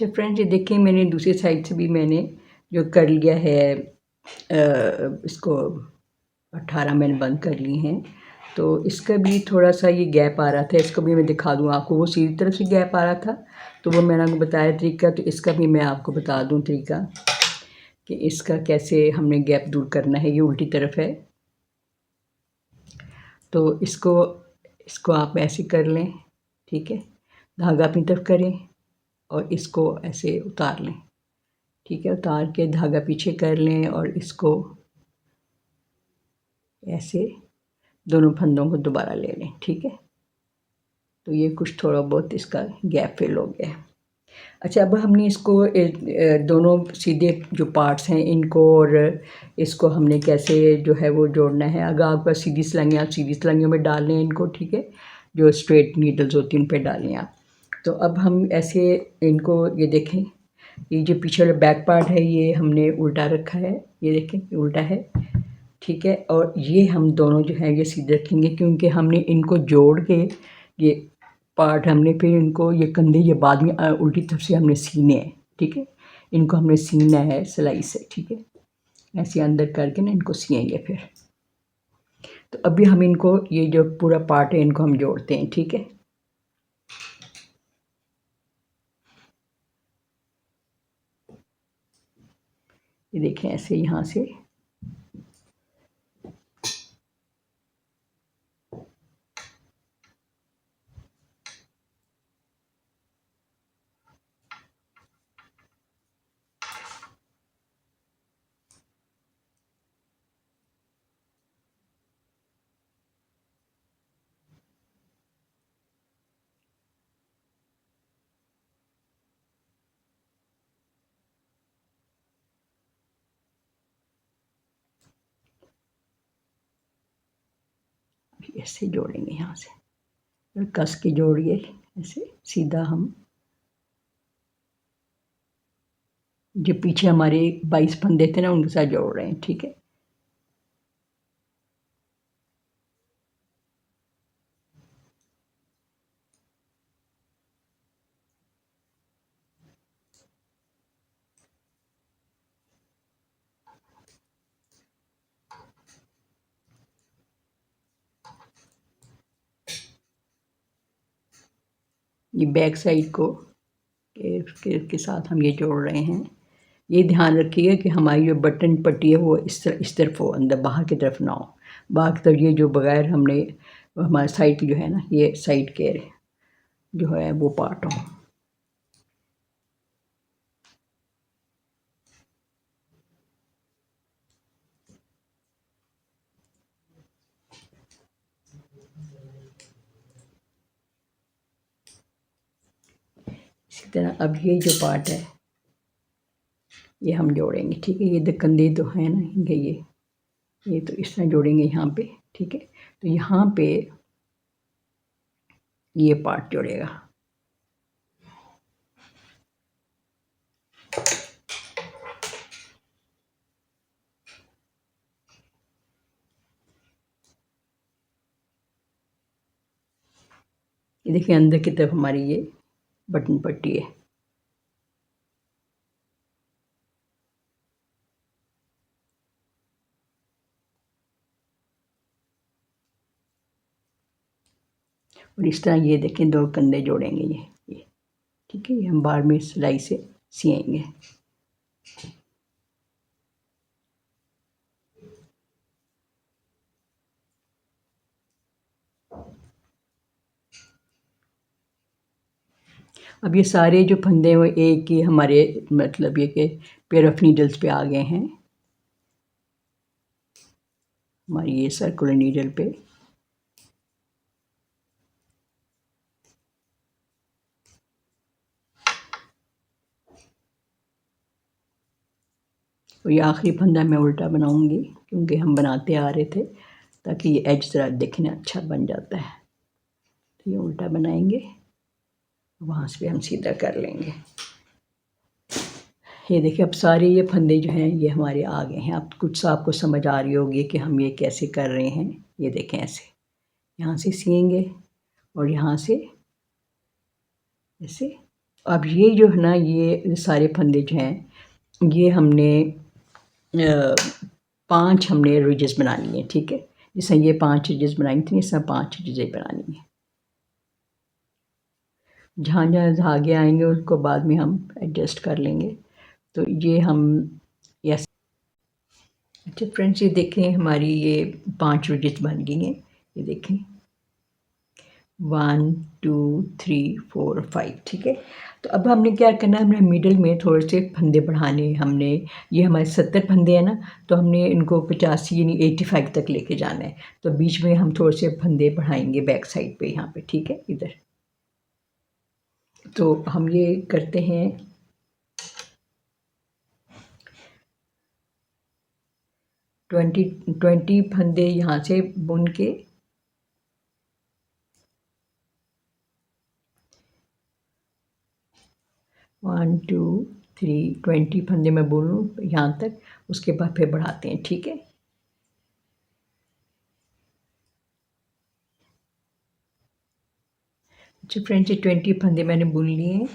अच्छा फ्रेंड्स, ये देखिए मैंने दूसरी साइड से भी मैंने जो कर लिया है, इसको 18 मैंने बंद कर ली हैं। तो इसका भी थोड़ा सा ये गैप आ रहा था, इसको भी मैं दिखा दूँ आपको। वो सीधी तरफ से गैप आ रहा था, तो वो मैंने आपको बताया तरीका, तो इसका भी मैं आपको बता दूँ तरीका कि इसका कैसे हमने गैप दूर करना है। ये उल्टी तरफ है, तो इसको आप ऐसे कर लें, ठीक है। धागा अपनी तरफ करें और इसको ऐसे उतार लें, ठीक है। उतार के धागा पीछे कर लें और इसको ऐसे दोनों फंदों को दोबारा ले लें, ठीक है। तो ये कुछ थोड़ा बहुत इसका गैप फिल हो गया है। अच्छा, अब हमने इसको दोनों सीधे जो पार्ट्स हैं इनको और इसको हमने कैसे जो है वो जोड़ना है। अगर आपका सीधी सिलाइयाँ, आप सीधी सिलाइयों में डाल लें इनको, ठीक है। जो स्ट्रेट नीडल्स होती हैं उन पर डालें आप। तो अब हम ऐसे इनको, ये देखें, ये जो पीछे वाला बैक पार्ट है ये हमने उल्टा रखा है, ये देखें ये उल्टा है, ठीक है। और ये हम दोनों जो है ये सीधे रखेंगे, क्योंकि हमने इनको जोड़ के ये पार्ट हमने फिर इनको ये कंधे ये बाद में उल्टी तरफ से हमने सीने हैं, ठीक है। इनको हमने सीना है सिलाई से, ठीक है। ऐसे अंदर करके ना इनको सिएंगे फिर। तो अभी हम इनको, ये जो पूरा पार्ट है इनको हम जोड़ते हैं, ठीक है। ये देखें ऐसे यहाँ से ऐसे जोड़ेंगे, यहाँ से कस के जोड़िए ऐसे सीधा। हम जो पीछे हमारे 22 फंदे थे ना उनके साथ जोड़ रहे हैं, ठीक है। ये बैक साइड को के साथ हम ये जोड़ रहे हैं। ये ध्यान रखिए कि हमारी जो बटन पट्टी है वो इस तरफ हो, अंदर बाहर की तरफ ना हो। बाहर की तरफ ये जो बगैर हमने हमारे साइड जो है ना, ये साइड के जो है वो पार्ट हो। इसी तरह अब ये जो पार्ट है ये हम जोड़ेंगे, ठीक है। ये कंधे तो है ना इनके, ये तो इस तरह जोड़ेंगे यहाँ पे, ठीक है। तो यहाँ पे ये पार्ट जोड़ेगा। ये देखिए अंदर की तरफ हमारी ये बटन पट्टी है। और इस तरह ये देखें दो कंधे जोड़ेंगे ये, ठीक है। ये हम बार में सिलाई से सिएंगे। अब ये सारे जो फंदे वो एक ही हमारे, मतलब ये कि पेयर ऑफ नीडल्स पे आ गए हैं, हमारी ये सर्कुलर नीडल पे। और ये आखिरी फंदा मैं उल्टा बनाऊंगी, क्योंकि हम बनाते आ रहे थे, ताकि ये एज ज़रा दिखने अच्छा बन जाता है। तो ये उल्टा बनाएंगे, वहाँ से भी हम सीधा कर लेंगे। ये देखिए अब सारे ये फंदे जो हैं ये हमारे आ गए हैं। अब कुछ आपको समझ आ रही होगी कि हम ये कैसे कर रहे हैं। ये देखें ऐसे यहाँ से सिएंगे और यहाँ से ऐसे अब ये जो है ना, ये सारे फंदे जो हैं, ये हमने 5 हमने रिजेस बनानी है, ठीक है। जैसे ये 5 रिजेस बनाई थी, इस तरह 5 रिजेस बनानी है। जहाँ जहाँ धागे आएंगे उसको बाद में हम एडजस्ट कर लेंगे। तो ये हम यस। अच्छा फ्रेंड्स, ये देखें हमारी ये 5 रिजेस बन गई हैं। ये देखें 1 2 3 4 5, ठीक है। तो अब हमने क्या करना है, हमने मिडल में थोड़े से फंदे बढ़ाने हैं। हमने ये हमारे 70 फंदे हैं ना, तो हमने इनको 85 यानी 85 तक लेके जाना है। तो बीच में हम थोड़े से फंदे बढ़ाएंगे बैक साइड पे, यहाँ पे, ठीक है, इधर। तो हम ये करते हैं, 20 फंदे यहाँ से बुन के 1 2 3 20 फंदे में बुनूँ यहाँ तक, उसके बाद फिर बढ़ाते हैं, ठीक है। अच्छा फ्रेंड्स, ये 20 फंदे मैंने बुन लिए हैं।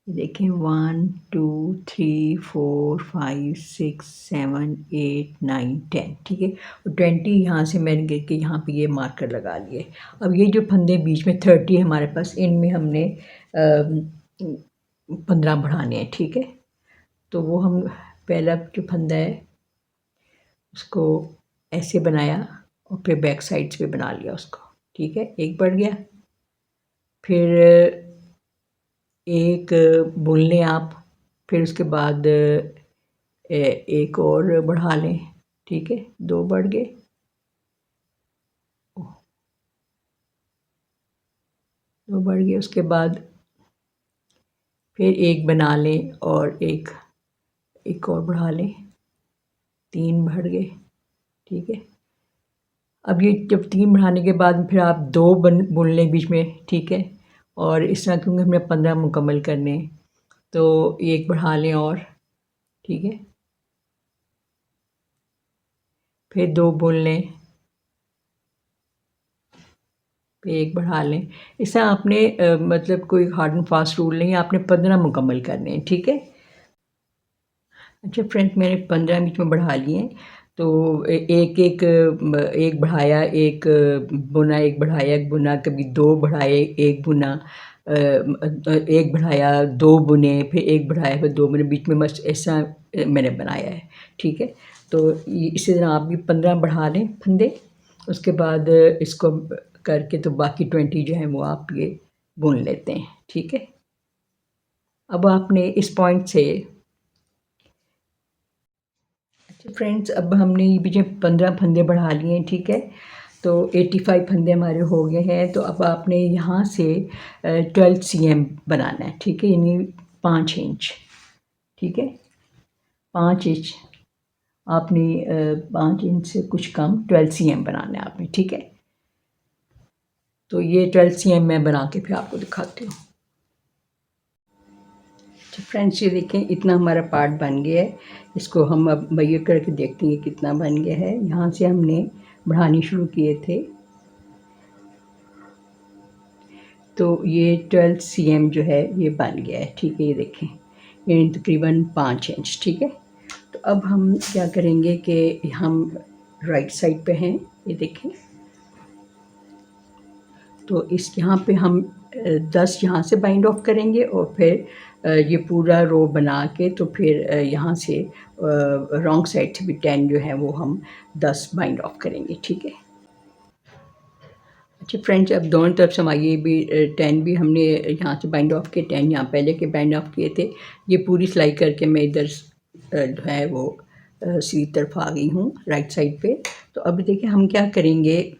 देखें 1 2 3 4 5 6 7 8 9 10, ठीक है। और 20 यहाँ से मैंने गिर के यहाँ पे ये मार्कर लगा लिए। अब ये जो फंदे बीच में 30 है हमारे पास, इनमें हमने 15 बढ़ाने हैं, ठीक है। तो वो हम पहला जो फंदा है उसको ऐसे बनाया और फिर बैक साइड से भी बना लिया उसको, ठीक है। एक बढ़ गया, फिर एक बुन लें आप, फिर उसके बाद एक और बढ़ा लें, ठीक है। 2 बढ़ गए, 2 बढ़ गए। उसके बाद फिर एक बना लें और एक और बढ़ा लें, 3 बढ़ गए, ठीक है। अब ये जब 3 बढ़ाने के बाद फिर आप 2 बुन लें बीच में, ठीक है। और इस तरह क्योंकि हमने 15 मुकम्मल करने हैं, तो एक बढ़ा लें और, ठीक है। फिर 2 बुन लें, फिर एक बढ़ा लें। इससे आपने मतलब कोई हार्ड एंड फास्ट रूल नहीं है, आपने 15 मुकम्मल करने हैं, ठीक है। अच्छा फ्रेंड्स, मैंने 15 बीच में बढ़ा लिए हैं। तो एक बढ़ाया, एक बुना, एक बढ़ाया, एक बुना, कभी 2 बढ़ाए, एक बुना, एक बढ़ाया, 2 बुने, फिर एक बढ़ाया, फिर 2 बुने, बीच में बस ऐसा मैंने बनाया है, ठीक है। तो इसी तरह आप भी 15 बढ़ा लें फंदे। उसके बाद इसको करके तो बाकी 20 जो हैं वो आप ये बुन लेते हैं, ठीक है। अब आपने इस पॉइंट से, अच्छा फ्रेंड्स, अब हमने ये पीछे 15 फंदे बढ़ा लिए हैं, ठीक है। तो 85 फंदे हमारे हो गए हैं। तो अब आपने यहाँ से 12 cm बनाना है, ठीक है, यानी 5 इंच, ठीक है। 5 इंच आपने 5 इंच से कुछ कम 12 cm बनाना है आपने, ठीक है। तो ये 12 cm मैं बना के फिर आपको दिखाती हूँ। तो फ्रेंड्स, ये देखें इतना हमारा पार्ट बन गया है। इसको हम अब मैयर करके देखते हैं कितना बन गया है। यहाँ से हमने बढ़ानी शुरू किए थे, तो ये 12 cm जो है ये बन गया है, ठीक है। ये देखें, ये तकरीबन 5 इंच, ठीक है। तो अब हम क्या करेंगे कि हम राइट साइड पे हैं, ये देखें। तो इस यहाँ पे हम 10 यहाँ से बाइंड ऑफ करेंगे और फिर ये पूरा रो बना के, तो फिर यहाँ से रॉन्ग साइड से भी 10 जो है वो हम 10 बाइंड ऑफ करेंगे, ठीक है। अच्छा फ्रेंड्स, अब दोनों तरफ से हमारी ये भी 10 भी हमने यहाँ से बाइंड ऑफ किए, 10 यहाँ पहले के बाइंड ऑफ किए थे। ये पूरी सिलाई करके मैं इधर जो है वो सीधी तरफ आ गई हूँ राइट साइड पे। तो अब देखिए हम क्या करेंगे,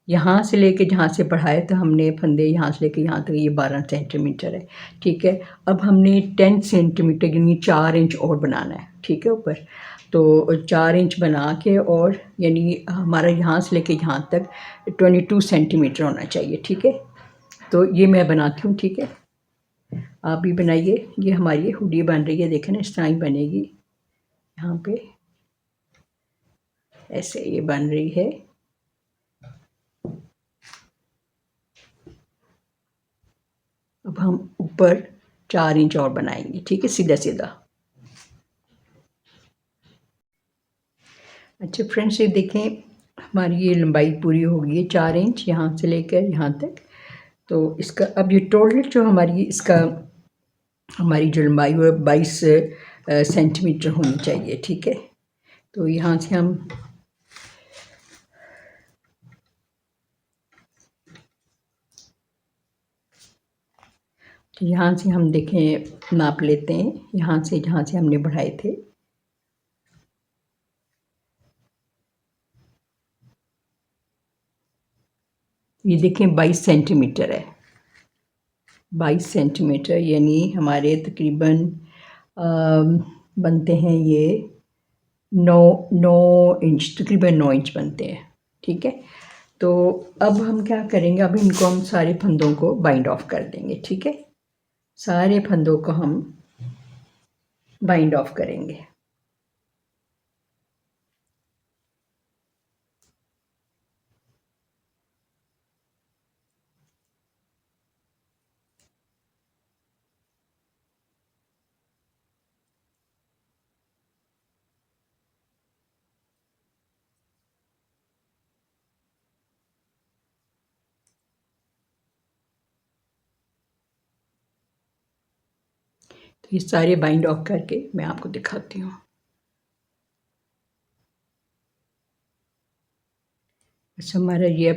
यहाँ से लेके जहाँ से बढ़ाए तो हमने फंदे, यहाँ से लेके यहाँ तक ये 12 सेंटीमीटर है, ठीक है। अब हमने 10 सेंटीमीटर यानी 4 इंच और बनाना है, ठीक है, ऊपर। तो 4 इंच बना के, और यानी हमारा यहाँ से लेके यहाँ तक 22 सेंटीमीटर होना चाहिए, ठीक है। तो ये मैं बनाती हूँ, ठीक है। आप भी बनाइए। ये हमारी हुडी बन रही है, देखें ना, इस तरह ही बनेगी। यहाँ पे ऐसे ये बन रही है। अब हम ऊपर 4 इंच और बनाएंगे, ठीक है, सीधा सीधा। अच्छा फ्रेंड्स, ये देखें हमारी ये लंबाई पूरी हो गई है 4 इंच यहाँ से लेकर यहाँ तक। तो इसका अब ये टोटल जो हमारी इसका हमारी जो लंबाई वो 22 सेंटीमीटर होनी चाहिए, ठीक है। तो यहाँ से हम यहाँ से हम देखें नाप लेते हैं, यहाँ से जहाँ से हमने बढ़ाए थे। ये देखें 22 सेंटीमीटर है, 22 सेंटीमीटर यानी हमारे तकरीबन बनते हैं ये 9 इंच, तकरीबन 9 इंच बनते हैं, ठीक है। तो अब हम क्या करेंगे, अब इनको हम सारे फंदों को बाइंड ऑफ कर देंगे, ठीक है। सारे फंदों को हम बाइंड ऑफ करेंगे। तो ये सारे बाइंड ऑफ करके मैं आपको दिखाती हूँ। अच्छा, हमारा ये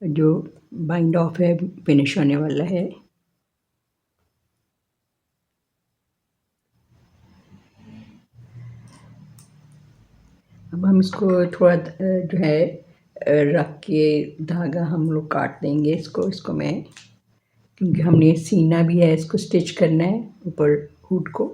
जो बाइंड ऑफ है फिनिश होने वाला है। अब हम इसको थोड़ा जो है रख के धागा हम लोग काट देंगे इसको मैं, क्योंकि हमने सीना भी है, इसको स्टिच करना है ऊपर हुड को।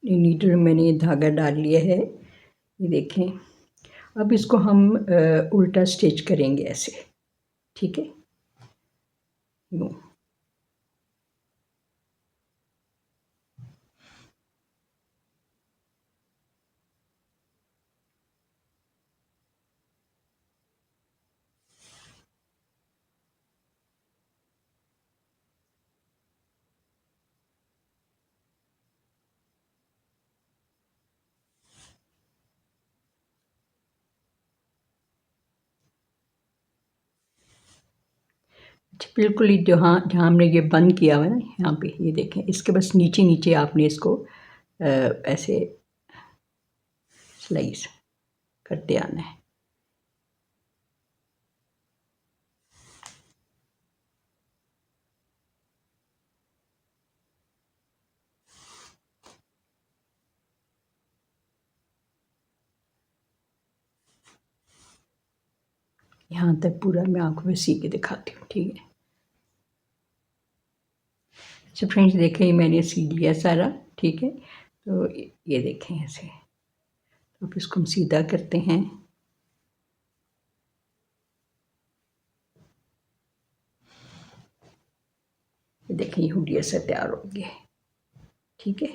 नीडल में मैंने धागा डाल लिया है, ये देखें। अब इसको हम उल्टा स्टिच करेंगे ऐसे, ठीक है, यूँ। अच्छा, बिल्कुल ही जहाँ जहाँ हमने ये बंद किया हुआ है ना, यहाँ पे ये देखें, इसके बस नीचे नीचे आपने इसको ऐसे स्लाइस करते आना है। यहाँ तक पूरा मैं आपको सी के दिखाती हूँ, ठीक है। अच्छा फ्रेंड्स, देखें मैंने सी लिया सारा, ठीक है। तो ये देखें ऐसे, तो अब इसको हम सीधा करते हैं। देखें ये हुडिया से तैयार हो गया, ठीक है।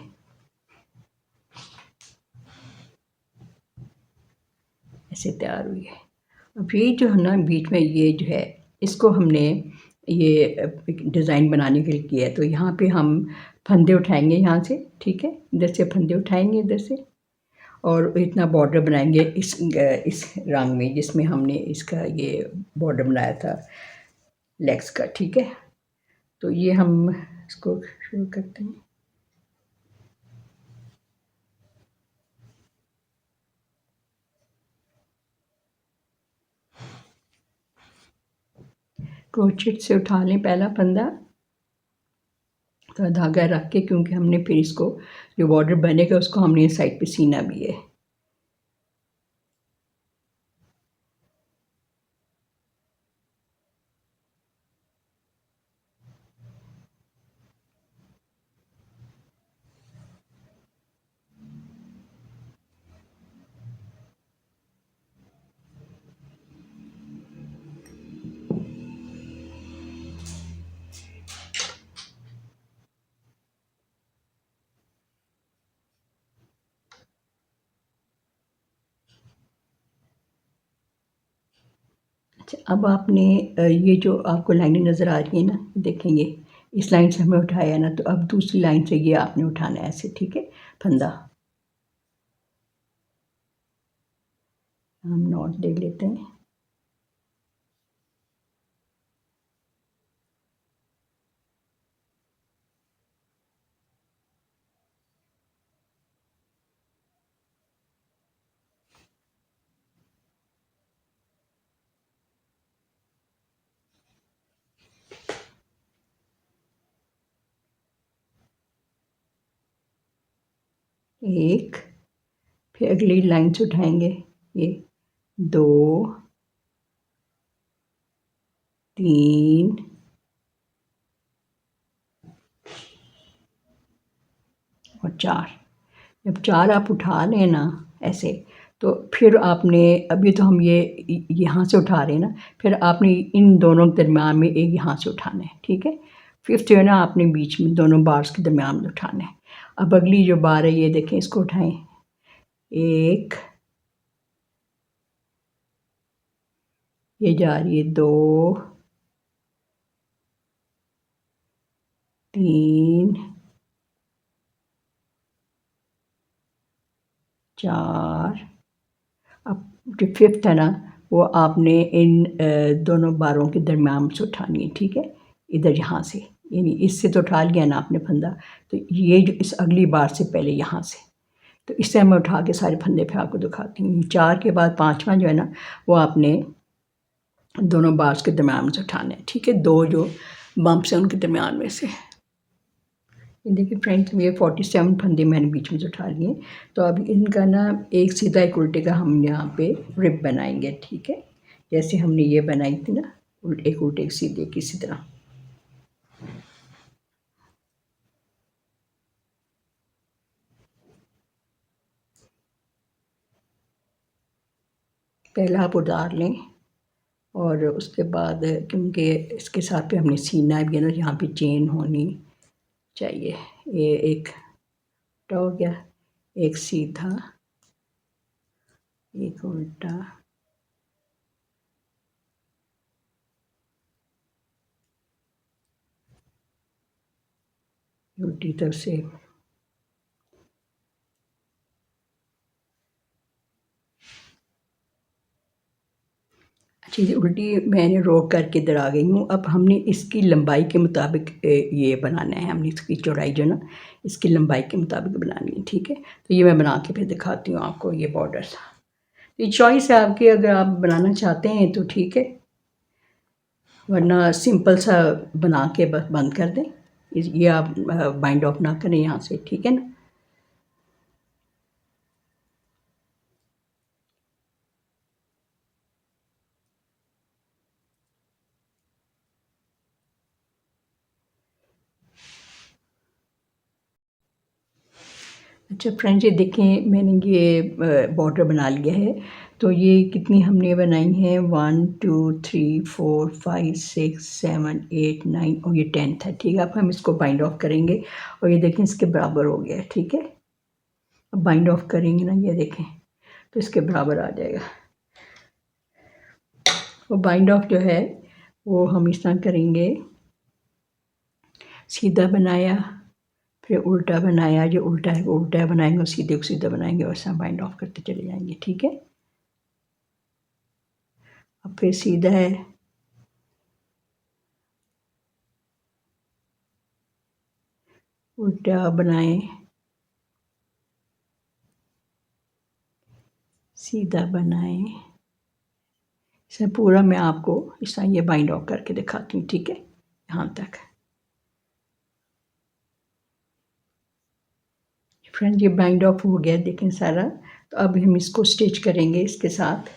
ऐसे तैयार हुई है। अब ये जो है ना बीच में ये जो है, इसको हमने ये डिज़ाइन बनाने के लिए किया है। तो यहाँ पे हम फंदे उठाएंगे यहाँ से, ठीक है, इधर से फंदे उठाएंगे इधर से, और इतना बॉर्डर बनाएंगे इस रंग में जिसमें हमने इसका ये बॉर्डर बनाया था लेग्स का, ठीक है। तो ये हम इसको शुरू करते हैं। क्रोचेट से उठा लें पहला फंदा, तो धागा रख के, क्योंकि हमने फिर इसको जो बॉर्डर बनेगा उसको हमने साइड पे सीना भी है। अब आपने ये जो आपको लाइनें नज़र आ रही हैं ना, देखेंगे इस लाइन से हमें उठाया ना, तो अब दूसरी लाइन से ये आपने उठाना है ऐसे, ठीक है। फंदा हम नॉट दे लेते हैं। एक, फिर अगली लाइन से उठाएंगे ये, दो, तीन, और चार। जब चार आप उठा लें ना ऐसे, तो फिर आपने, अभी तो हम ये यहाँ से उठा रहे हैं ना, फिर आपने इन दोनों के दरम्यान में एक यहाँ से उठाना है, ठीक है। फिफ्थ जो है ना, आपने बीच में दोनों बार्स के दरम्यान में उठाना है। अब अगली जो बार है ये देखें, इसको उठाएं, एक, ये जा रही है, दो, तीन, चार। अब जो फिफ्थ है ना, वो आपने इन दोनों बारों के दरम्यान से उठानी है, ठीक है। इधर यहाँ से, यानी इससे तो उठा लिया ना आपने फंदा, तो ये जो इस अगली बार से पहले यहाँ से, तो इससे मैं उठा के सारे फंदे पे आपको दिखाती हूँ। चार के बाद पाँचवा जो है ना, वो आपने दोनों बार्स के दरम्यान से उठाना है, ठीक है। दो जो बम्प्स हैं उनके दरम्यान में से। ये देखिए फ्रेंड्स, ये 47 फंदे मैंने बीच में से उठा लिए। तो अब इनका ना एक सीधा एक उल्टे का हम यहाँ पे रिप बनाएंगे, ठीक है। जैसे हमने ये बनाई थी ना, एक उल्टे एक सीधे की, इसी तरह। पहला आप उतार लें, और उसके बाद क्योंकि इसके साथ पे हमने सीना भी है ना, यहाँ पे चेन होनी चाहिए। ये एक हो गया, एक सीधा, एक उल्टा, उल्टी तरफ से। चीज़ उल्टी मैंने रोक करके इधर आ गई हूँ। अब हमने इसकी लंबाई के मुताबिक ये बनाना है, हमने इसकी चौड़ाई जो ना इसकी लंबाई के मुताबिक बनानी है, ठीक है। तो ये मैं बना के फिर दिखाती हूँ आपको। ये बॉर्डर ये चॉइस है आपकी, अगर आप बनाना चाहते हैं तो ठीक है, वरना सिंपल सा बना के बस बंद कर दें। ये आप बाइंड ऑफ ना करें यहाँ से, ठीक है ना। अच्छा फ्रेंड्स, ये देखें मैंने ये बॉर्डर बना लिया है। तो ये कितनी हमने बनाई है, 1 2 3 4 5 6 7 8 9 और ये 10th है, ठीक है। अब हम इसको बाइंड ऑफ करेंगे, और ये देखें इसके बराबर हो गया है, ठीक है। अब बाइंड ऑफ करेंगे ना, ये देखें तो इसके बराबर आ जाएगा। वो बाइंड ऑफ जो है वो हम इस तरह करेंगे, सीधा बनाया, फिर उल्टा बनाया, जो उल्टा है वो उल्टा बनाएंगे, और सीधे को सीधा बनाएंगे, वैसा बाइंड ऑफ करते चले जाएंगे, ठीक है। अब फिर सीधा है, उल्टा बनाएं, सीधा बनाएं। इसे पूरा मैं आपको इस तरह ये बाइंड ऑफ करके दिखाती हूँ, ठीक है, यहाँ तक। फ्रेंड, ये बाइंड ऑफ हो गया, देखें सारा। तो अब हम इसको स्टिच करेंगे इसके साथ।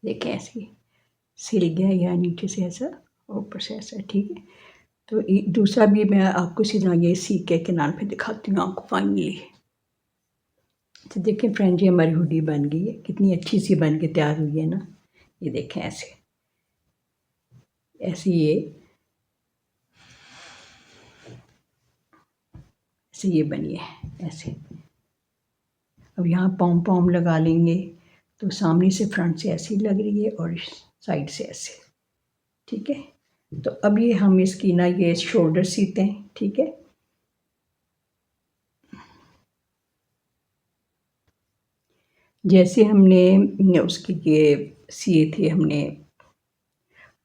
देखें ऐसे सिल गया या नीचे से ऐसा और ऊपर से ऐसा, ठीक है। तो दूसरा भी मैं आपको इसी तरह ये सी के किनारे पे दिखाती हूँ आपको फाइनली। तो देखें फ्रेंड, ये हमारी हुडी बन गई है, कितनी अच्छी सी बन के तैयार हुई है ना। ये देखें ऐसे ऐसे ये बनी है ऐसे। अब यहाँ पॉम पॉम लगा लेंगे तो सामने से फ्रंट से ऐसी लग रही है और साइड से ऐसे, ठीक है। तो अब ये हम इसकी ना ये शोल्डर सीते हैं, ठीक है। जैसे हमने उसकी ये सिए थे, हमने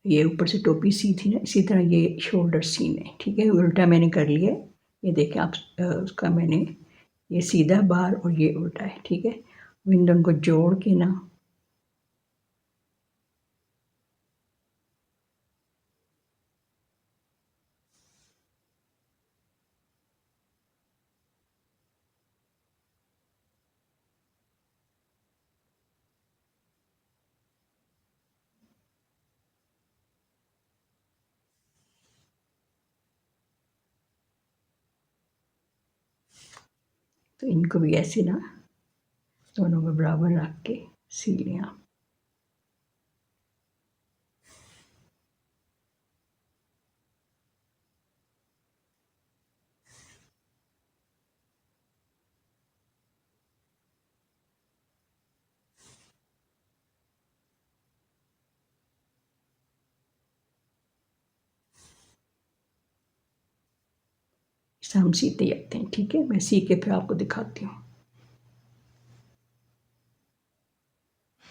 ये ऊपर से टोपी सी थी ना, इसी तरह ये शोल्डर सीने, ठीक है। उल्टा मैंने कर लिया, ये देखें आप, उसका मैंने ये सीधा बाहर और ये उल्टा है, ठीक है। इन दोनों को जोड़ के ना तो इनको भी ऐसे ना दोनों को बराबर रख के सी लें आप। इसे हम सीते जाते हैं, ठीक है। मैं सी के फिर आपको दिखाती हूँ।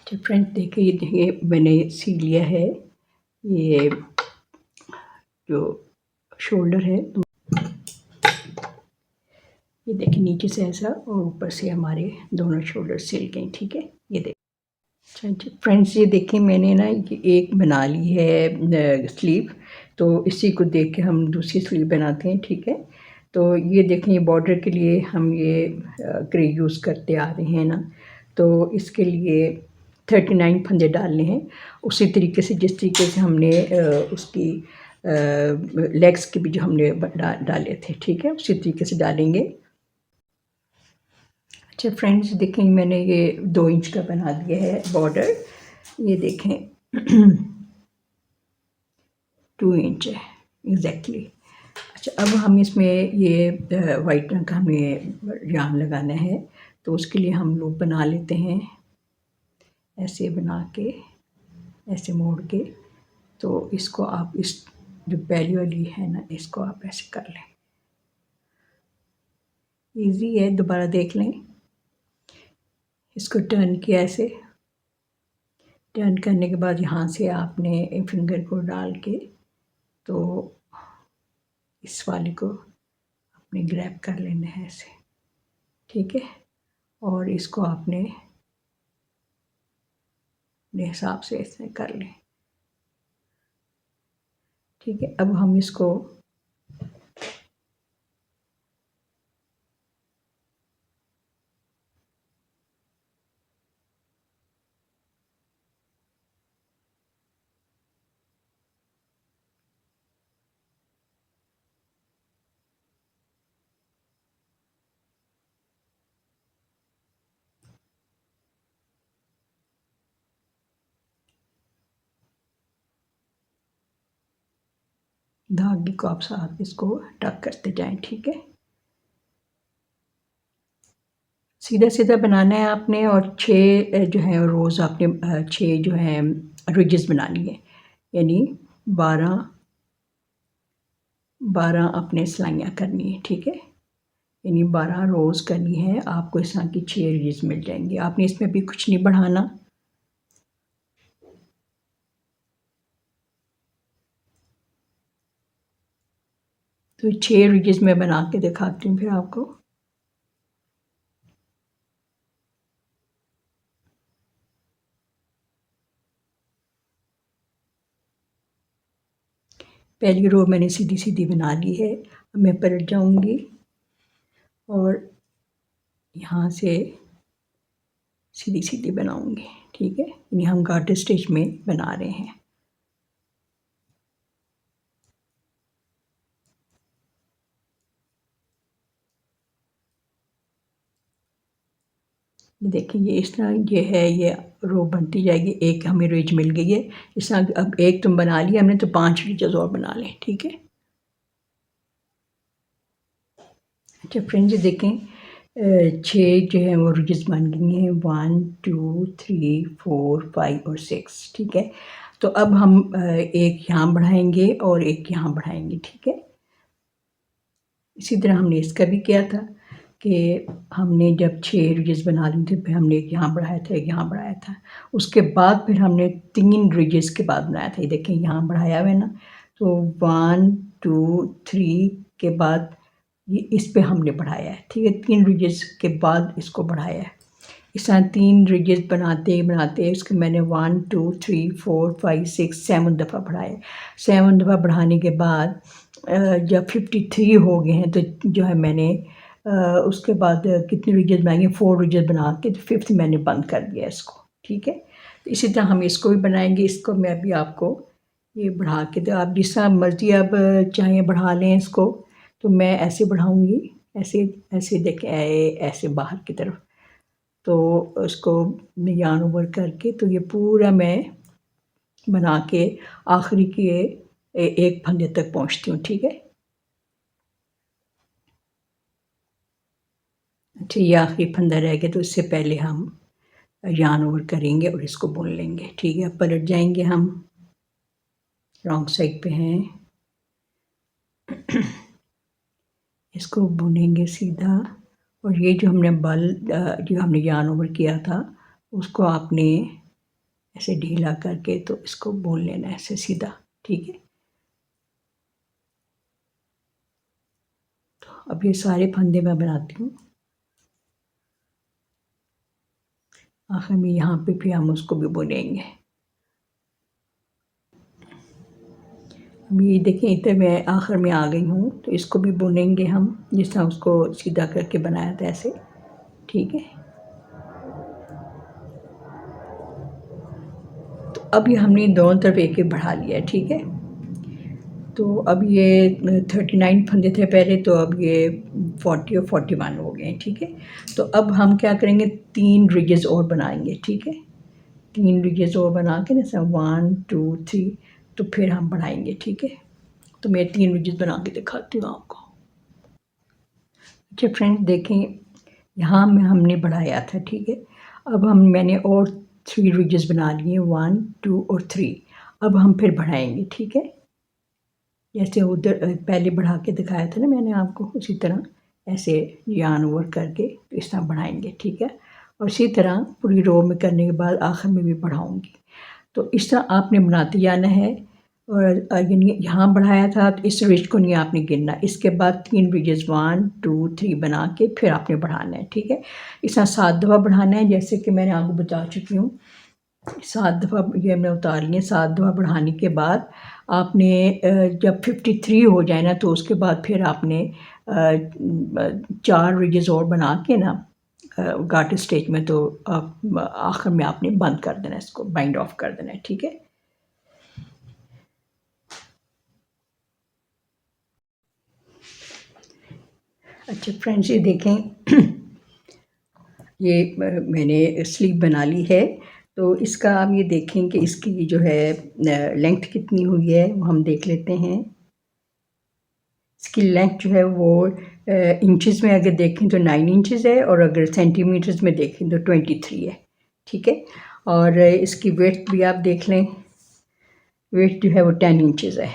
तो फ्रेंड देखिए, ये मैंने सी लिया है, ये जो शोल्डर है, तो ये देखिए नीचे से ऐसा और ऊपर से हमारे दोनों शोल्डर सिल गए, ठीक है। ये देखिए अच्छा फ्रेंड्स, ये देखिए मैंने ना ये एक बना ली है स्लीव, तो इसी को देख के हम दूसरी स्लीव बनाते हैं, ठीक है। तो ये देखें, ये बॉर्डर के लिए हम ये ग्रे यूज़ करते आ रहे हैं ना, तो इसके लिए 39 फंदे डालने हैं, उसी तरीके से जिस तरीके से हमने उसकी लेग्स के भी जो हमने डाले थे, ठीक है, उसी तरीके से डालेंगे। अच्छा फ्रेंड्स, देखें मैंने ये 2 इंच का बना दिया है बॉर्डर, ये देखें 2 इंच है एग्जैक्टली। अच्छा, अब हम इसमें ये वाइट रंग का हमें यार्न लगाना है, तो उसके लिए हम लूप बना लेते हैं, ऐसे बना के ऐसे मोड़ के। तो इसको आप इस जो पहली वाली है ना, इसको आप ऐसे कर लें, इजी है, दोबारा देख लें। इसको टर्न किया, ऐसे टर्न करने के बाद यहाँ से आपने फिंगर को डाल के तो इस वाले को आपने ग्रैब कर लेना है ऐसे, ठीक है। और इसको आपने अपने हिसाब से ऐसे कर लें, ठीक है। अब हम इसको धागे को आप साथ इसको टक करते जाएं, ठीक है। सीधा सीधा बनाना है आपने, और 6 जो है रोज़ आपने 6 जो है रिजेस बनानी है, यानी 12 12 आपने सिलाइयाँ करनी है, ठीक है। यानी 12 रोज़ करनी है आपको, इस तरह की 6 रिजेस मिल जाएंगी। आपने इसमें भी कुछ नहीं बढ़ाना। तो 6 रिजेस मैं बना के दिखाती हूँ फिर आपको। पहली रो मैंने सीधी सीधी बना ली है। अब मैं पलट जाऊंगी और यहाँ से सीधी सीधी बनाऊंगी, ठीक है। यानी हम गार्टर स्टिच में बना रहे हैं। देखिए ये इस तरह ये है, ये रो बनती जाएगी। एक हमें रिज मिल गई है इस तरह। अब एक तुम बना लिया हमने, तो 5 रिजेस और बना लें, ठीक है। अच्छा फ्रेंड्स, ये देखें 6 जो है वो रिजेस बन गई हैं, 1 2 3 4 5 और 6, ठीक है। तो अब हम एक यहाँ बढ़ाएंगे और एक यहाँ बढ़ाएंगे, ठीक है। इसी तरह हमने इसका भी किया था कि हमने जब 6 रिजेस बना ली थी, फिर हमने एक यहाँ बढ़ाया था, एक यहाँ बढ़ाया था। उसके बाद फिर हमने 3 रिजेस के बाद बनाया था। ये देखें यहाँ बढ़ाया हुआ है ना, तो 1 2 3 के बाद ये इस पे हमने बढ़ाया है, ठीक है। 3 रिजेस के बाद इसको बढ़ाया है। इस तरह 3 रिजेस बनाते बनाते इसको मैंने 1 2 3 4 5 6 7 दफ़ा बढ़ाए। 7 दफ़ा बढ़ाने के बाद जब 53 हो गए हैं, तो जो है मैंने उसके बाद कितने रिजेस बनाएंगे, 4 रिजेस बना के तो 5th मैंने बंद कर दिया इसको, ठीक है। तो इसी तरह हम इसको भी बनाएंगे। इसको मैं अभी आपको ये बढ़ा के, तो आप जिस तरह मर्जी आप चाहें बढ़ा लें इसको। तो मैं ऐसे बढ़ाऊंगी, ऐसे ऐसे देखें, ऐसे बाहर की तरफ। तो उसको यान ओवर करके, तो ये पूरा मैं बना के आखिरी के एक फंदे तक पहुंचती हूँ, ठीक है। अच्छा, ये आखिरी फंदा रह गया, तो इससे पहले हम यान ओवर करेंगे और इसको बुन लेंगे, ठीक है। पलट जाएंगे, हम रॉन्ग साइड पे हैं। इसको बुनेंगे सीधा, और ये जो हमने जो हमने यान ओवर किया था, उसको आपने ऐसे ढीला करके तो इसको बुन लेना है ऐसे सीधा, ठीक है। तो अब ये सारे फंदे मैं बनाती हूँ। आखिर में यहाँ पे फिर हम उसको भी बुनेंगे। अब ये देखें, इधर मैं आखिर में आ गई हूँ, तो इसको भी बुनेंगे हम, जिस तरह उसको सीधा करके बनाया था ऐसे, ठीक है। तो अब ये हमने दोनों तरफ एक एक बढ़ा लिया है, ठीक है। तो अब ये 39 फंदे थे पहले, तो अब ये 40 और 41 हो गए हैं, ठीक है। तो अब हम क्या करेंगे, 3 रिजेस और बनाएंगे, ठीक है। 3 रिजेस और बना के ना, 1 2 3, तो फिर हम बढ़ाएंगे, ठीक है। तो मैं 3 रिजेस बना के दिखाती हूँ आपको। अच्छा फ्रेंड्स, देखें यहाँ में हमने बढ़ाया था, ठीक है। अब मैंने और 3 रिजेस बना लिए, 1 2 और 3। अब हम फिर बढ़ाएंगे, ठीक है। जैसे उधर पहले बढ़ा के दिखाया था ना मैंने आपको, उसी तरह ऐसे यान ओवर करके इस तरह बढ़ाएंगे, ठीक है। और इसी तरह पूरी रो में करने के बाद आखिर में भी बढ़ाऊंगी। तो इस तरह आपने बनाते जाना है। और यानी यहाँ बढ़ाया था, तो इस रिज को नहीं आपने गिनना। इसके बाद 3 रिजेस 1 2 3 बना के फिर आपने बढ़ाना है, ठीक है। इस तरह 7 दफ़ा बढ़ाना है, जैसे कि मैंने आपको बता चुकी हूँ। 7 दफ़ा ये हमने उतार लिए। 7 दफ़ा बढ़ाने के बाद आपने जब 53 हो जाए ना, तो उसके बाद फिर आपने 4 रिजेस और बना के ना गार्टर स्टिच में, तो आखिर में आपने बंद कर देना है, इसको बाइंड ऑफ कर देना है, ठीक है। अच्छा फ्रेंड्स, ये देखें ये मैंने स्लीव बना ली है। तो इसका आप ये देखें कि इसकी जो है लेंथ कितनी हुई है, वो हम देख लेते हैं। इसकी लेंथ जो है वो इंचेस में अगर देखें तो 9 इंचेस है, और अगर सेंटीमीटर्स में देखें तो 23 है, ठीक है। और इसकी वेट भी आप देख लें, वेट जो है वो 10 इंचेस है।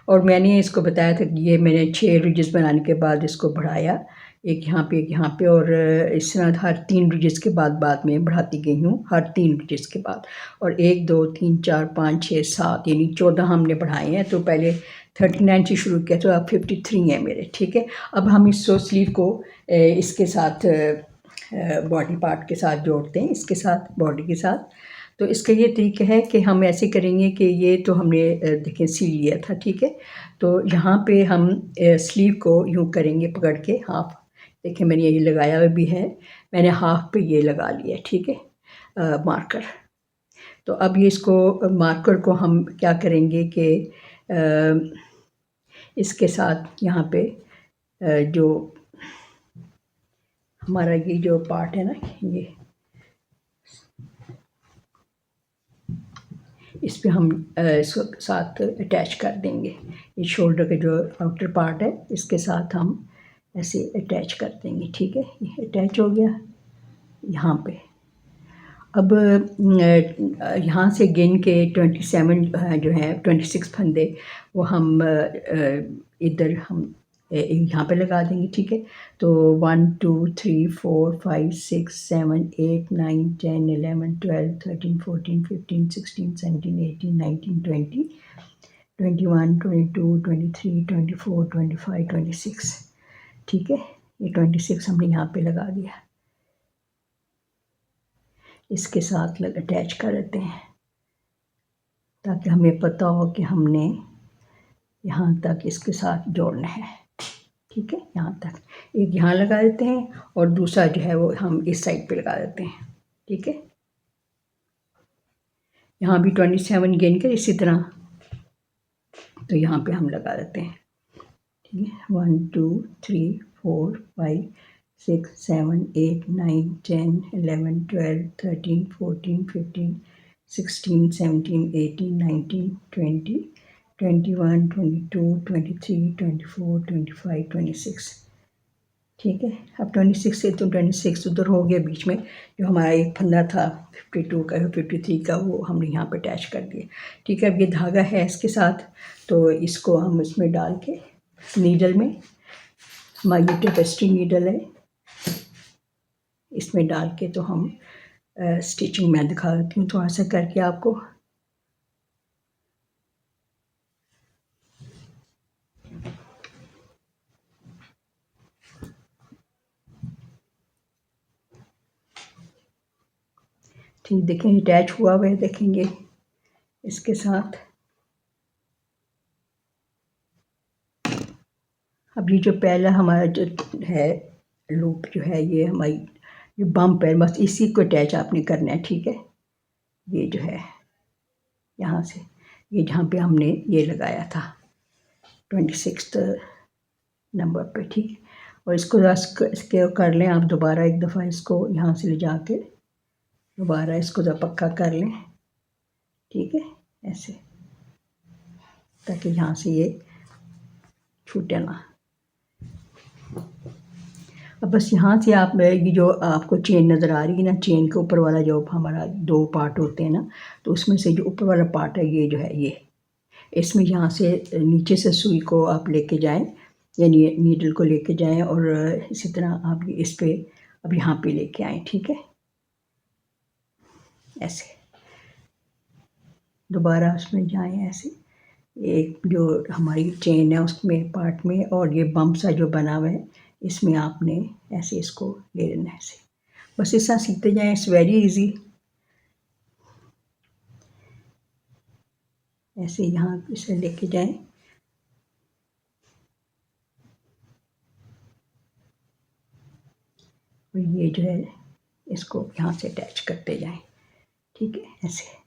और मैंने इसको बताया था कि ये मैंने 6 रिजेस बनाने के बाद इसको बढ़ाया, एक यहाँ पे एक यहाँ पे, और इस तरह हर 3 रिजेस के बाद में बढ़ाती गई हूँ, हर 3 रिजेस के बाद। और 1 2 3 4 5 6 7 यानी 14 हमने बढ़ाए हैं। तो पहले 39 से शुरू किया, तो अब 53 है मेरे, ठीक है। अब हम इस स्लीव को इसके साथ बॉडी पार्ट के साथ जोड़ते हैं, इसके साथ बॉडी के साथ। तो इसका ये तरीका है कि हम ऐसे करेंगे कि ये तो हमने देखें सी लिया था, ठीक है। तो यहाँ पे हम स्लीव को यूँ करेंगे पकड़ के हाफ, देखिए मैंने ये लगाया हुआ भी है, मैंने हाफ पे ये लगा लिया, ठीक है, मार्कर। तो अब ये इसको मार्कर को हम क्या करेंगे कि इसके साथ यहाँ पे जो हमारा ये जो पार्ट है ना, ये इस पे हम इसको साथ अटैच कर देंगे। ये शोल्डर का जो आउटर पार्ट है इसके साथ हम ऐसे अटैच कर देंगे, ठीक है। ये अटैच हो गया यहाँ पे। अब यहाँ से गिन के 27 जो है 26 फंदे वो हम इधर हम यहाँ पे लगा देंगे, ठीक है। तो 1 2 3 4 5 6 7 8 9 10 11 12 13 14 15 16 17 18 19 20 21 22 23 24 25 26, ठीक है। ये 26 हमने यहाँ पे लगा दिया। इसके साथ अटैच कर देते हैं ताकि हमें पता हो कि हमने यहाँ तक इसके साथ जोड़ना है, ठीक है। यहाँ तक एक यहाँ लगा देते हैं और दूसरा जो है वो हम इस साइड पे लगा देते हैं, ठीक है। यहाँ भी 27 गिन कर इसी तरह तो यहाँ पे हम लगा देते हैं, ठीक है। 1 2 3 4 5 6 7 8 9 10 11 12 13 14 15 16 17 18 19 20 21 22 23 24 25 26, ठीक है। अब 26 से तो 26 उधर हो गया, बीच में जो हमारा एक फंदा था 52 का 53 का वो हमने यहाँ पे अटैच कर दिया, ठीक है। अब ये धागा है इसके साथ, तो इसको हम इसमें डाल के नीडल में, हमारी टेपेस्ट्री नीडल है, इसमें डाल के तो हम स्टिचिंग मैं दिखा देती हूँ थोड़ा सा करके आपको। ठीक देखेंगे अटैच हुआ हुआ है, देखेंगे इसके साथ। अब ये जो पहला हमारा जो है लूप जो है ये हमारी जो बम्प है, बस इसी को अटैच आपने करना है, ठीक है। ये जो है यहाँ से ये जहाँ पे हमने ये लगाया था 26 नंबर पे, ठीक है। और इसको इसके कर लें आप दोबारा एक दफ़ा, इसको यहाँ से ले जाके दोबारा इसको जब पक्का कर लें, ठीक है, ऐसे, ताकि यहाँ से ये छूटे ना। अब बस यहाँ से आप ये जो आपको चेन नज़र आ रही है ना, चेन के ऊपर वाला जो हमारा 2 पार्ट होते हैं ना, तो उसमें से जो ऊपर वाला पार्ट है ये जो है ये, इसमें यहाँ से नीचे से सुई को आप लेके जाएं, यानी नीडल को लेके जाएं और इसी तरह आप इस पे अब यहाँ पे लेके आएँ, ठीक है। ऐसे दोबारा उसमें जाएं, ऐसे एक जो हमारी चेन है उसमें पार्ट में, और ये बम्प सा जो बना हुआ है इसमें आपने ऐसे इसको ले लेना है, ऐसे बस इस तरह सीखते जाएं। It's very easy. ऐसे यहाँ इसे लेके जाएं, और ये जो है इसको यहाँ से अटैच करते जाएं, ठीक है। ऐसे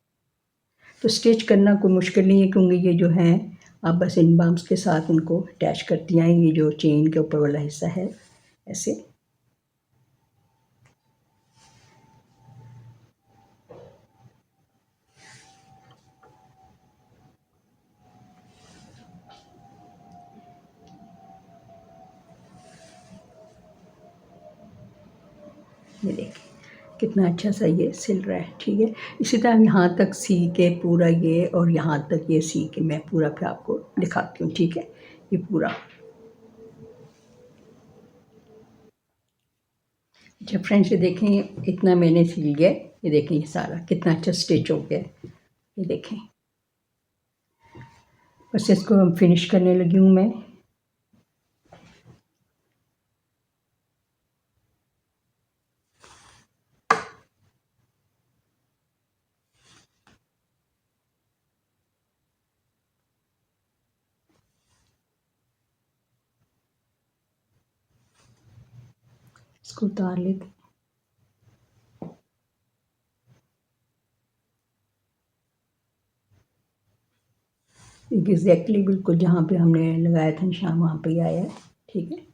तो स्टिच करना कोई मुश्किल नहीं है, क्योंकि ये जो है आप बस इन बम्प्स के साथ इनको अटैच करती आएँ। ये जो चेन के ऊपर वाला हिस्सा है ऐसे, ये देखिए कितना अच्छा सा ये सिल रहा है, ठीक है। इसी तरह यहाँ तक सी के पूरा ये, और यहाँ तक ये सी के मैं पूरा फिर आपको दिखाती हूँ, ठीक है। ये पूरा जब फ्रेंड्स ये देखें इतना मैंने सिल लिया, ये देखें ये सारा कितना अच्छा स्टिच हो गया है, ये देखें। बस इसको फिनिश करने लगी हूँ मैं। इसको उतार लेते। एग्जैक्टली बिल्कुल जहाँ पे हमने लगाया था निशान वहाँ पे ही आया है, ठीक है।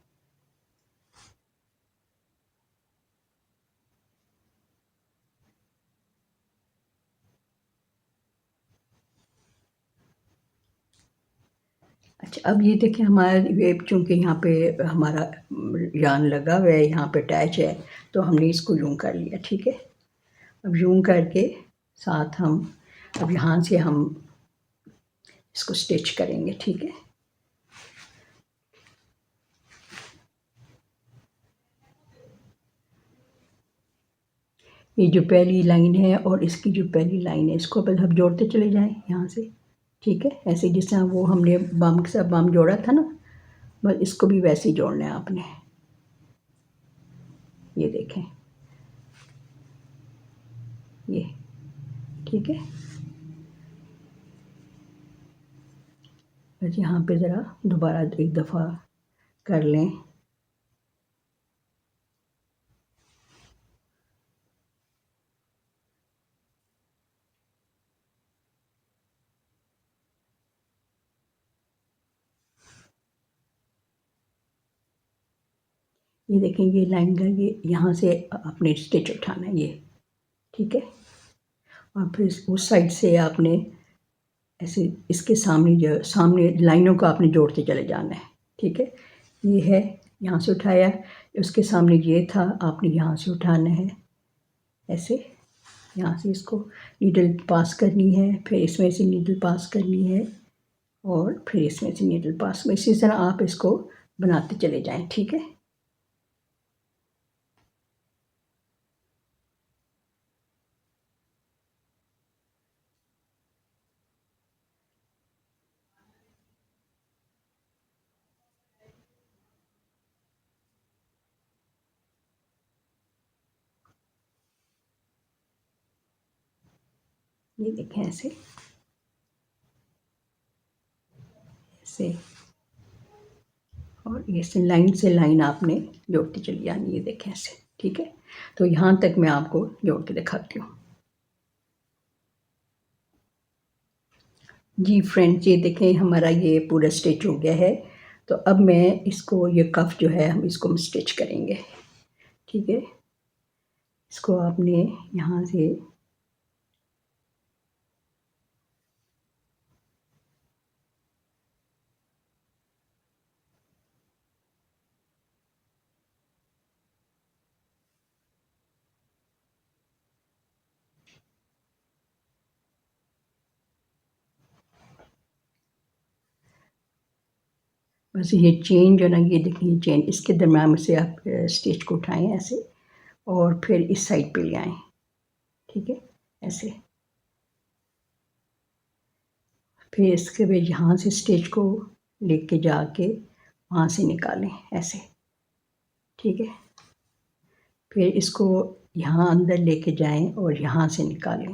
अच्छा, अब ये देखिए हमारा ये चूँकि यहाँ पे हमारा यान लगा हुआ है, यहाँ पे अटैच है, तो हमने इसको यूँ कर लिया, ठीक है। अब यूँ करके साथ हम अब यहाँ से हम इसको स्टिच करेंगे, ठीक है। ये जो पहली लाइन है और इसकी जो पहली लाइन है, इसको बस हम जोड़ते चले जाएं यहाँ से, ठीक है। ऐसे जिस तरह वो हमने बम के साथ बम जोड़ा था ना, बस इसको भी वैसे ही जोड़ना है आपने। ये देखें, ये ठीक है। बस यहाँ पे ज़रा दोबारा एक दफ़ा कर लें। ये देखें, ये लाइन का ये यहाँ से आपने स्टिच उठाना है, ये ठीक है। और फिर उस साइड से आपने ऐसे इसके सामने जो सामने लाइनों को आपने जोड़ते चले जाना है, ठीक है। ये है, यहाँ से उठाया, उसके सामने ये था, आपने यहाँ से उठाना है ऐसे। यहाँ से इसको नीडल पास करनी है, फिर इसमें से नीडल पास करनी है और फिर इसमें से नीडल पास में, इसी तरह आप इसको बनाते चले जाएं, ठीक है। ये देखें ऐसे ऐसे, और ये से लाइन आपने जोड़ती चली जानी, ये देखें ऐसे, ठीक है। तो यहाँ तक मैं आपको जोड़ के दिखाती हूँ। जी फ्रेंड्स, ये देखें हमारा ये पूरा स्टिच हो गया है। तो अब मैं इसको, ये कफ जो है हम इसको स्टिच करेंगे, ठीक है। इसको आपने यहाँ से बस ये चेन जो ना, ये देखिए चेन, इसके दरम्यान में से आप स्टिच को उठाएं ऐसे और फिर इस साइड पे ले आएँ, ठीक है, ऐसे। फिर इसके बाद यहाँ से स्टिच को लेके जाके वहाँ से निकालें ऐसे, ठीक है। फिर इसको यहाँ अंदर लेके जाएं और यहाँ से निकालें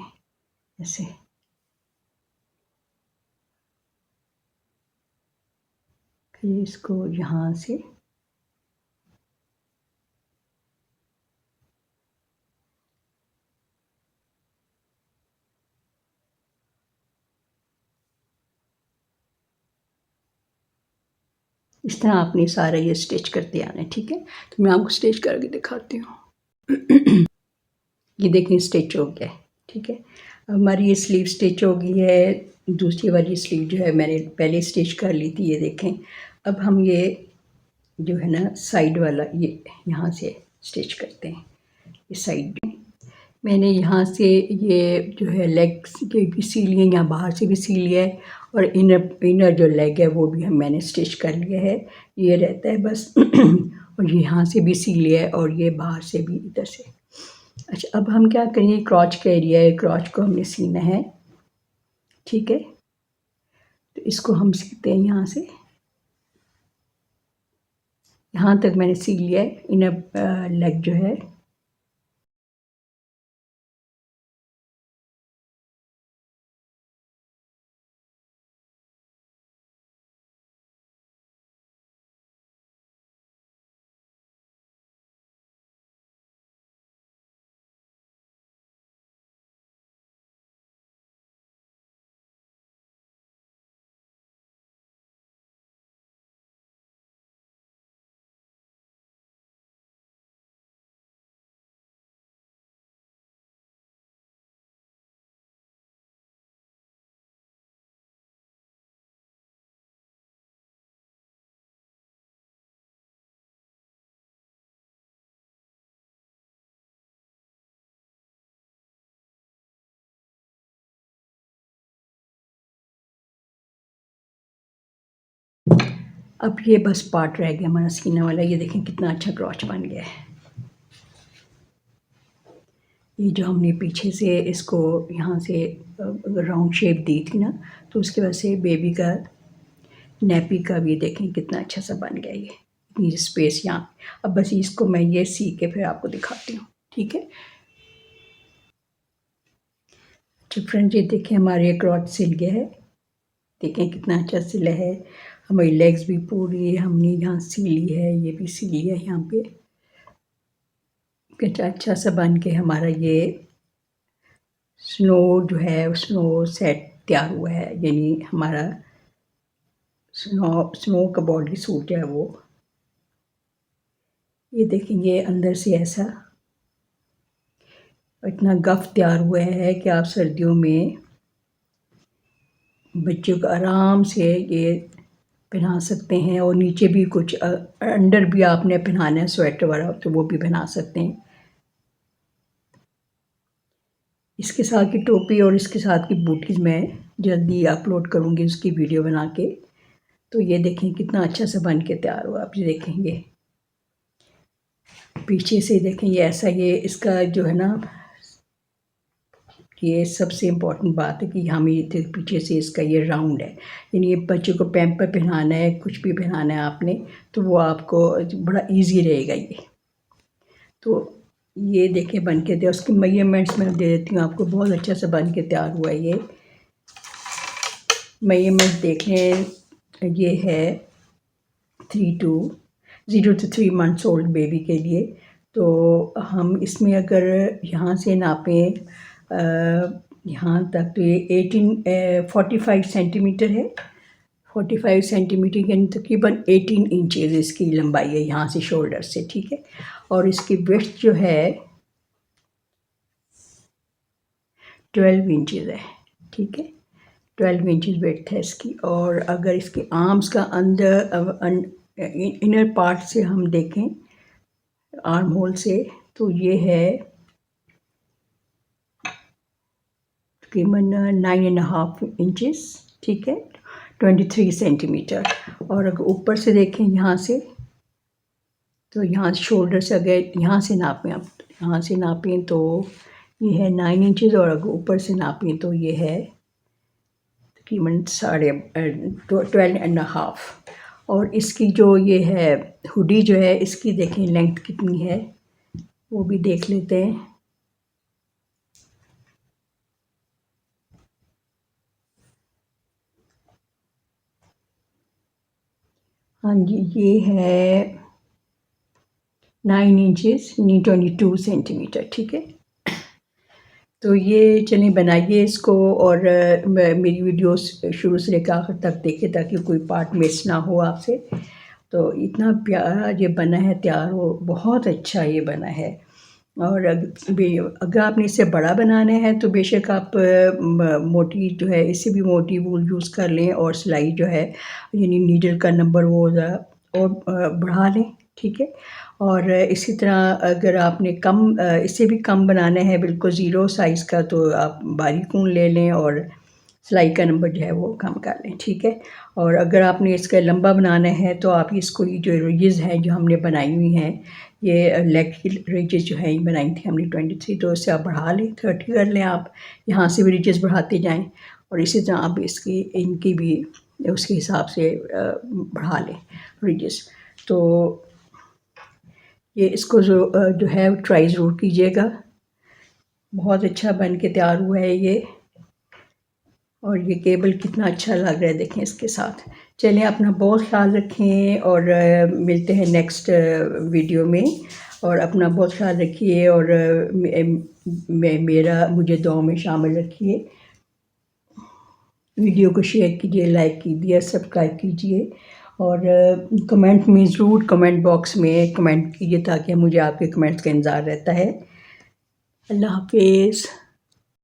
ऐसे। फिर इसको यहाँ से इस तरह आपने सारा ये स्टिच करते आना है, ठीक है। तो मैं आपको स्टिच करके दिखाती हूँ। ये देखें स्टिच हो गया है, ठीक है। अब हमारी ये स्लीव स्टिच हो गई है। दूसरी वाली स्लीव जो है मैंने पहले स्टिच कर ली थी, ये देखें। अब हम ये जो है ना साइड वाला, ये यहाँ से स्टिच करते हैं। इस साइड में मैंने यहाँ से ये जो है लेग्स के भी सी लिए, यहाँ बाहर से भी सी लिया है, और इनर जो लेग है वो भी मैंने स्टिच कर लिया है। ये रहता है बस। और यहाँ से भी सी लिया है और ये बाहर से भी, इधर से। अच्छा, अब हम क्या करेंगे, क्रॉच का एरिया है, क्रॉच को हमने सीना है, ठीक है। तो इसको हम सीते हैं यहाँ से, यहाँ तक मैंने सी लिया है इनर लेग जो है। अब ये बस पार्ट रह गया हमारा सीना वाला। ये देखें कितना अच्छा क्रॉच बन गया है। ये जो हमने पीछे से इसको यहाँ से राउंड शेप दी थी ना, तो उसकी वजह से बेबी का नैपी का भी देखें कितना अच्छा सा बन गया। ये इतनी स्पेस यहाँ। अब बस इसको मैं ये सी के फिर आपको दिखाती हूँ, ठीक है। तो फ्रेंड्स ये देखें हमारे क्रॉच सिल गया है। देखें कितना अच्छा सिला है। हमारी लेग्स भी पूरी हमने यहाँ सिली है, ये भी सिली है यहाँ पे। कितना अच्छा सा बन के हमारा ये स्नो जो है स्नो सेट तैयार हुआ है। यानी हमारा स्नो का बॉडी सूट है वो। ये देखेंगे अंदर से ऐसा इतना गफ तैयार हुआ है कि आप सर्दियों में बच्चों को आराम से ये पहना सकते हैं। और नीचे भी कुछ अंडर भी आपने पहनाना है स्वेटर वाला, तो वो भी पहना सकते हैं। इसके साथ की टोपी और इसके साथ की बूटीज मैं जल्दी अपलोड करूँगी उसकी वीडियो बना के। तो ये देखें कितना अच्छा सा बन के तैयार हुआ। आप ये देखेंगे पीछे से देखेंगे ऐसा। ये इसका जो है ना, ये सबसे इम्पॉर्टेंट बात है कि हमें पीछे से इसका ये राउंड है। यानी ये बच्चों को पैम्पर पहनाना है, कुछ भी पहनाना है आपने, तो वो आपको बड़ा इजी रहेगा ये। तो ये देखें बन के तैयार। उसकी मेजरमेंट्स मैं दे देती हूँ आपको। बहुत अच्छा सा बन के तैयार हुआ है ये। मेजरमेंट देख लें, ये है 0 to 3 months ओल्ड बेबी के लिए। तो हम इसमें अगर यहाँ से नापें यहाँ तक, तो ये 45 सेंटीमीटर है। 45 सेंटीमीटर यानी तकरीबन 18 इंचेस इसकी लंबाई है यहाँ से शोल्डर से, ठीक है। और इसकी विड्थ जो है 12 इंचेस है, ठीक है। 12 इंचेस विड्थ है इसकी। और अगर इसके आर्म्स का अंदर इनर पार्ट से हम देखें आर्म होल से, तो ये है तकरीबन 9.5 इंचेस, ठीक है। 23 सेंटीमीटर। और अगर ऊपर से देखें यहाँ से, तो यहाँ शोल्डर से अगर यहाँ से नापें, आप यहाँ से नापें तो ये है 9 इंचेस। और अगर ऊपर से नापें तो ये है तकरीबन 12.5। और इसकी जो ये है हुडी जो है, इसकी देखें लेंथ कितनी है, वो भी देख लेते हैं। हाँ जी, ये है 9 इंचेस यानी 22 सेंटीमीटर, ठीक है। तो ये चलिए बनाइए इसको। और मेरी वीडियोस शुरू से लेकर आखिर तक देखें ताकि कोई पार्ट मिस ना हो आपसे। तो इतना प्यारा ये बना है तैयार हो, बहुत अच्छा ये बना है। और अगर आपने इससे बड़ा बनाना है तो बेशक आप मोटी जो है, इससे भी मोटी वूल यूज़ कर लें। और सिलाई जो है यानी नीडल का नंबर वो और बढ़ा लें, ठीक है। और इसी तरह अगर आपने इससे भी कम बनाना है, बिल्कुल ज़ीरो साइज़ का, तो आप बारीक ऊन ले लें और सिलाई का नंबर जो है वो कम कर लें, ठीक है। और अगर आपने इसका लंबा बनाना है तो आप इसको जो रिजेस हैं जो हमने बनाई हुई हैं, ये लेग की रिजेस जो हैं बनाई थी हमने 23, तो इससे आप बढ़ा लें 30 कर लें आप। यहाँ से भी रिजेस बढ़ाते जाएं। और इसी तरह आप इनकी भी उसके हिसाब से बढ़ा लें रिजेस। तो ये इसको जो है ट्राई ज़रूर कीजिएगा। बहुत अच्छा बन के तैयार हुआ है ये। और ये केबल कितना अच्छा लग रहा है देखें इसके साथ। चलें, अपना बहुत ख्याल रखें और मिलते हैं नेक्स्ट वीडियो में। और अपना बहुत ख्याल रखिए और मुझे दुआ में शामिल रखिए। वीडियो को शेयर कीजिए, लाइक कीजिए, सब्सक्राइब कीजिए। और कमेंट में ज़रूर कमेंट बॉक्स में कमेंट कीजिए ताकि मुझे आपके कमेंट्स का इंतज़ार रहता है। अल्लाह हाफिज़।